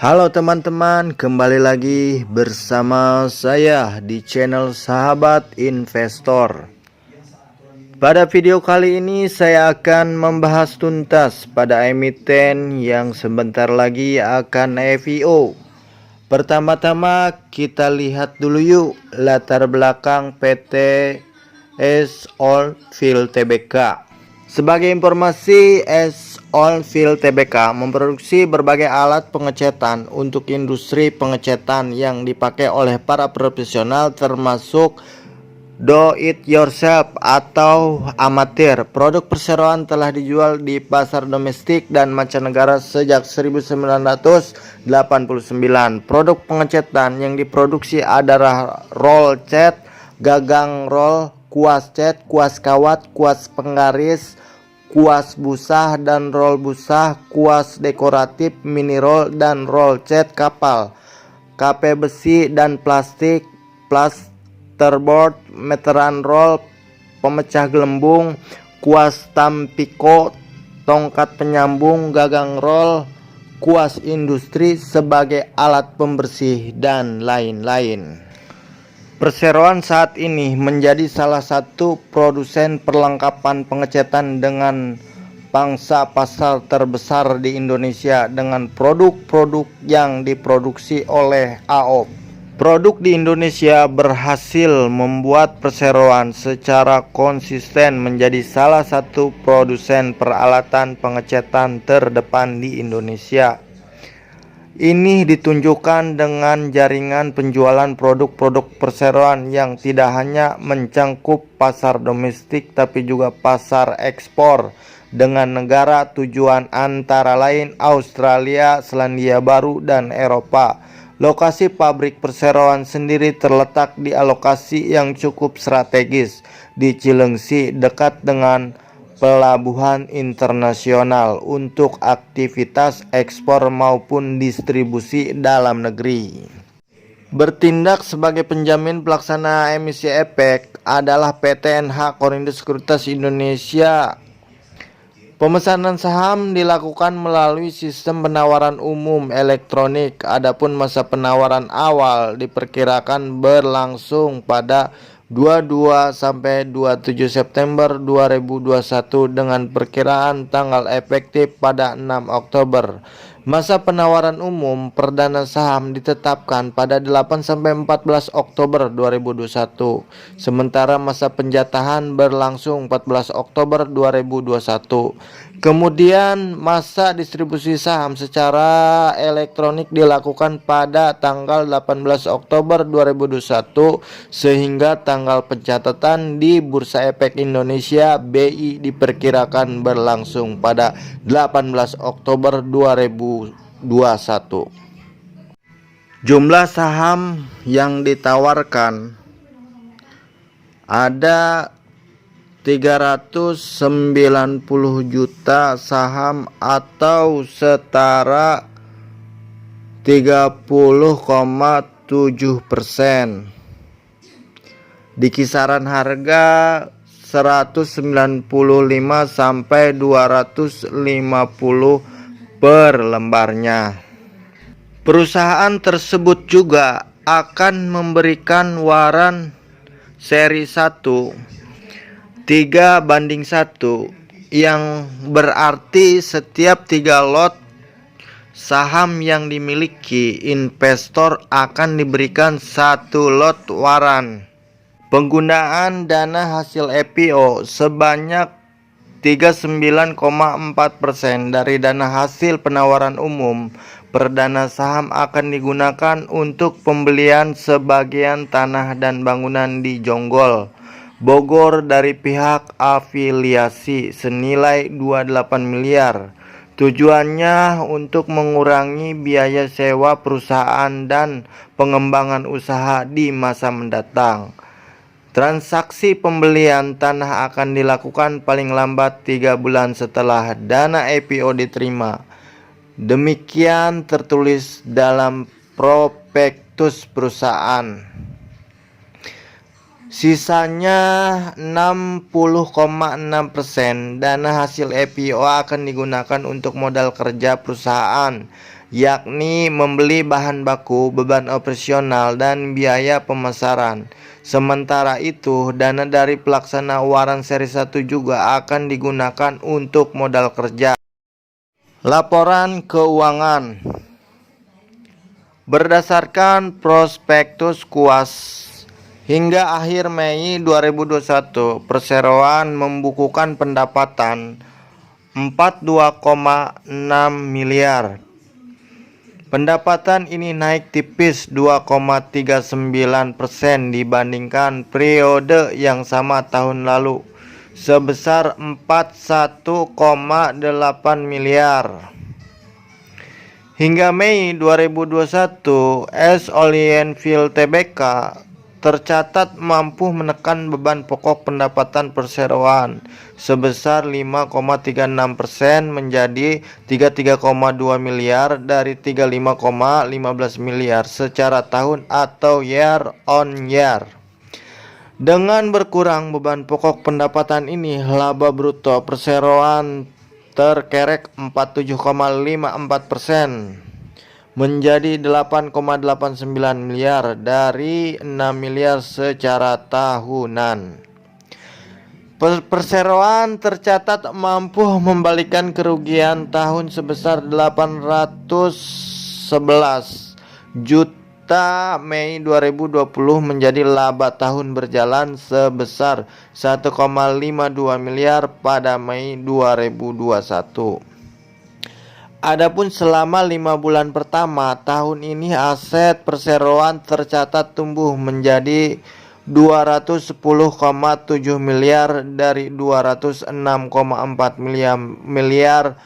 Halo teman-teman, kembali lagi bersama saya di channel Sahabat Investor. Pada video kali ini saya akan membahas tuntas pada emiten yang sebentar lagi akan IPO. Pertama-tama kita lihat dulu yuk latar belakang PT S Oilfield Tbk. Sebagai informasi, S Oilfield Tbk memproduksi berbagai alat pengecetan untuk industri pengecetan yang dipakai oleh para profesional termasuk do it yourself atau amatir. Produk perseroan telah dijual di pasar domestik dan mancanegara sejak 1989. Produk pengecetan yang diproduksi adalah roll cat, gagang roll, kuas cat, kuas kawat, kuas penggaris, kuas busah dan roll busah, kuas dekoratif, mini roll dan roll cat kapal, KP besi dan plastik, plasterboard, meteran roll, pemecah gelembung, kuas tampiko, tongkat penyambung, gagang roll, kuas industri sebagai alat pembersih dan lain-lain. Perseroan saat ini menjadi salah satu produsen perlengkapan pengecetan dengan pangsa pasar terbesar di Indonesia dengan produk-produk yang diproduksi oleh AOP. Produk di Indonesia berhasil membuat Perseroan secara konsisten menjadi salah satu produsen peralatan pengecetan terdepan di Indonesia. Ini ditunjukkan dengan jaringan penjualan produk-produk perseroan yang tidak hanya mencangkup pasar domestik tapi juga pasar ekspor dengan negara tujuan antara lain Australia, Selandia Baru, dan Eropa. Lokasi pabrik perseroan sendiri terletak di lokasi yang cukup strategis di Cilengsi dekat dengan pelabuhan internasional untuk aktivitas ekspor maupun distribusi dalam negeri. Bertindak sebagai penjamin pelaksana emisi efek adalah PT NH Korindo Sekuritas Indonesia. Pemesanan saham dilakukan melalui sistem penawaran umum elektronik. Adapun masa penawaran awal diperkirakan berlangsung pada 22 sampai 27 September 2021 dengan perkiraan tanggal efektif pada 6 Oktober. Masa penawaran umum perdana saham ditetapkan pada 8 sampai 14 Oktober 2021. Sementara masa penjatahan berlangsung 14 Oktober 2021. Kemudian masa distribusi saham secara elektronik dilakukan pada tanggal 18 Oktober 2021 sehingga tanggal pencatatan di Bursa Efek Indonesia BI diperkirakan berlangsung pada 18 Oktober 2021. Jumlah saham yang ditawarkan ada 390 juta saham atau setara 30,7%. Di kisaran harga 195 sampai 250 per lembarnya. Perusahaan tersebut juga akan memberikan waran seri 1 3:1 yang berarti setiap 3 lot saham yang dimiliki investor akan diberikan 1 lot waran. Penggunaan dana hasil IPO sebanyak 39,4% dari dana hasil penawaran umum perdana saham akan digunakan untuk pembelian sebagian tanah dan bangunan di Jonggol, Bogor dari pihak afiliasi senilai 28 miliar. Tujuannya untuk mengurangi biaya sewa perusahaan dan pengembangan usaha di masa mendatang. Transaksi pembelian tanah akan dilakukan paling lambat 3 bulan setelah dana IPO diterima. Demikian tertulis dalam prospektus perusahaan. Sisanya 60,6% dana hasil IPO akan digunakan untuk modal kerja perusahaan yakni membeli bahan baku, beban operasional, dan biaya pemasaran. Sementara itu, dana dari pelaksana waran seri 1 juga akan digunakan untuk modal kerja. Laporan keuangan. Berdasarkan prospektus KUAS, hingga akhir Mei 2021, perseroan membukukan pendapatan 42,6 miliar. Pendapatan ini naik tipis 2,39% dibandingkan periode yang sama tahun lalu, sebesar 41,8 miliar. Hingga Mei 2021, S. Olienfield Tbk tercatat mampu menekan beban pokok pendapatan perseroan sebesar 5,36% menjadi 33,2 miliar dari 35,15 miliar secara tahun atau year on year. Dengan berkurang beban pokok pendapatan ini, laba bruto perseroan terkerek 47,54% menjadi 8,89 miliar dari 6 miliar secara tahunan. Perseroan tercatat mampu membalikan kerugian tahun sebesar 811 juta Mei 2020 menjadi laba tahun berjalan sebesar 1,52 miliar pada Mei 2021. Adapun selama 5 bulan pertama tahun ini, aset perseroan tercatat tumbuh menjadi 210,7 miliar dari 206,4 miliar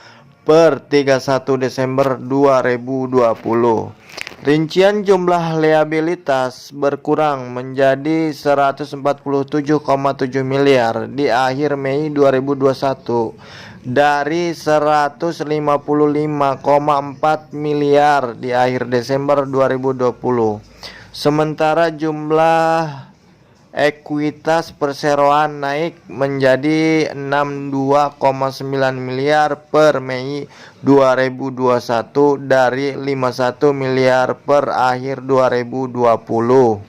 per 31 Desember 2020. Rincian jumlah liabilitas berkurang menjadi 147,7 miliar di akhir Mei 2021 dari 155,4 miliar di akhir Desember 2020. Sementara jumlah ekuitas perseroan naik menjadi 62,9 miliar per Mei 2021 dari 51 miliar per akhir 2020.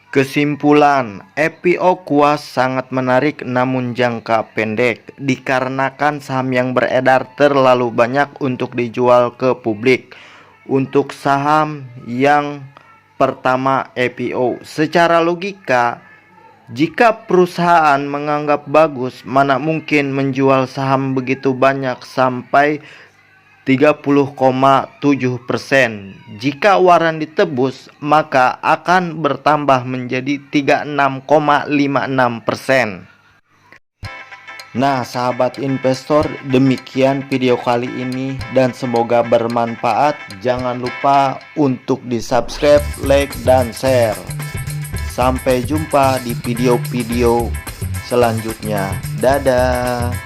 Kesimpulan, IPO KUAS sangat menarik namun jangka pendek dikarenakan saham yang beredar terlalu banyak untuk dijual ke publik. Untuk saham yang pertama IPO, secara logika, jika perusahaan menganggap bagus, mana mungkin menjual saham begitu banyak sampai 30,7%. Jika waran ditebus, maka akan bertambah menjadi 36,56%. Nah, sahabat investor, demikian video kali ini dan semoga bermanfaat. Jangan lupa untuk di-subscribe, like, dan share. Sampai jumpa di video-video selanjutnya. Dadah.